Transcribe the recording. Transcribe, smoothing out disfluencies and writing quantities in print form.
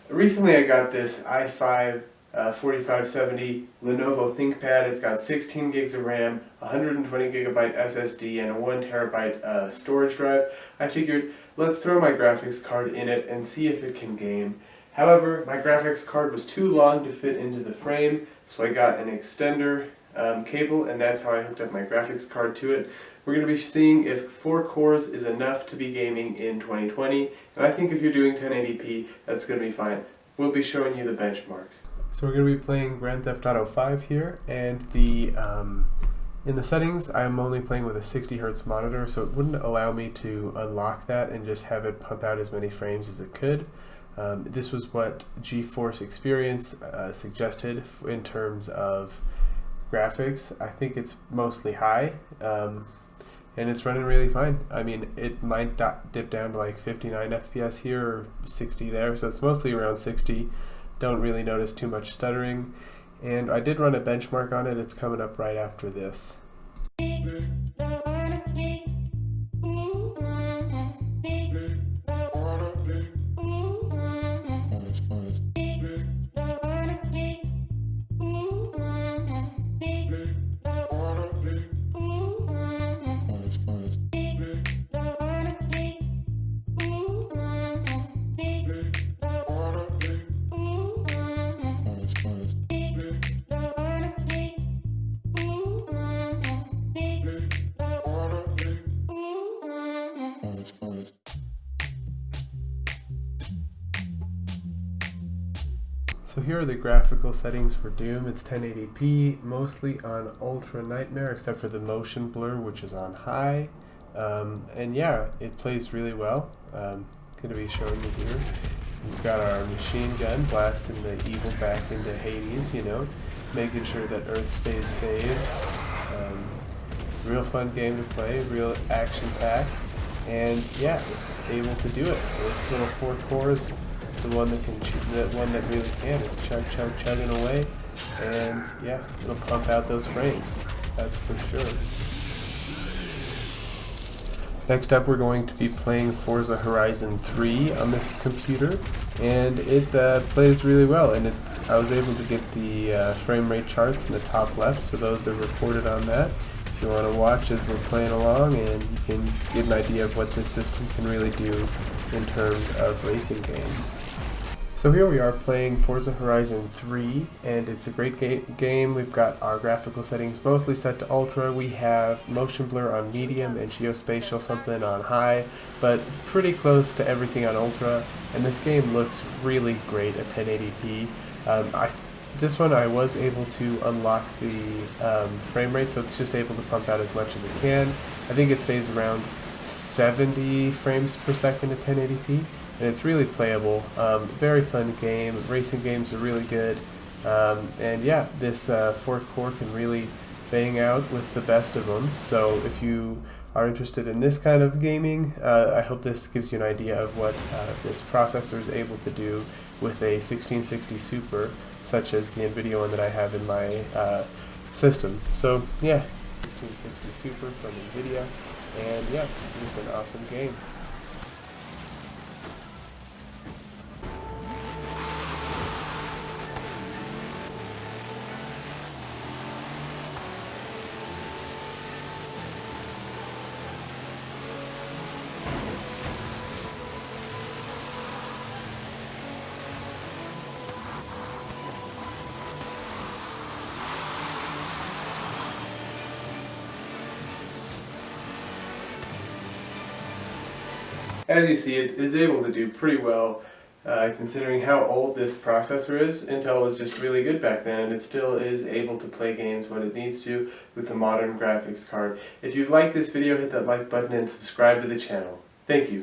Recently I got this i5 4570 Lenovo ThinkPad. It's got 16 gigs of RAM, 120 gigabyte SSD, and a 1 terabyte storage drive. I figured, let's throw my graphics card in it and see if it can game. However, my graphics card was too long to fit into the frame, so I got an extender cable, and that's how I hooked up my graphics card to it. We're going to be seeing if 4 cores is enough to be gaming in 2020, and I think if you're doing 1080p, that's going to be fine. We'll be showing you the benchmarks. So we're going to be playing Grand Theft Auto 5 here, and in the settings, I'm only playing with a 60 Hz monitor, so it wouldn't allow me to unlock that and just have it pump out as many frames as it could. This was what GeForce Experience suggested in terms of graphics. I think it's mostly high, and it's running really fine. I mean, it might dip down to like 59 FPS here or 60 there, so it's mostly around 60. Don't really notice too much stuttering, and I did run a benchmark on it. It's coming up right after this. So here are the graphical settings for Doom. It's 1080p, mostly on Ultra Nightmare, except for the motion blur, which is on high. And yeah, it plays really well. Going to be showing you here. We've got our machine gun blasting the evil back into Hades, you know, making sure that Earth stays saved. Real fun game to play, real action-packed, and yeah, it's able to do it. This little 4 cores. The one that can, the one that really can, is chugging away, and yeah, it'll pump out those frames. That's for sure. Next up, we're going to be playing Forza Horizon 3 on this computer, and it plays really well. And I was able to get the frame rate charts in the top left, so those are recorded on that. If you want to watch as we're playing along, and you can get an idea of what this system can really do in terms of racing games. So here we are playing Forza Horizon 3, and it's a great game. We've got our graphical settings mostly set to ultra. We have motion blur on medium and geospatial something on high, but pretty close to everything on ultra. And this game looks really great at 1080p. This one I was able to unlock the frame rate, so it's just able to pump out as much as it can. I think it stays around 70 frames per second at 1080p. And it's really playable. Very fun game. Racing games are really good. And yeah, this 4 core can really bang out with the best of them. So if you are interested in this kind of gaming, I hope this gives you an idea of what this processor is able to do with a 1660 Super, such as the Nvidia one that I have in my system. So yeah, 1660 Super from Nvidia, and yeah, just an awesome game. As you see, it is able to do pretty well considering how old this processor is. Intel was just really good back then, and it still is able to play games when it needs to with a modern graphics card. If you've liked this video, hit that like button and subscribe to the channel. Thank you.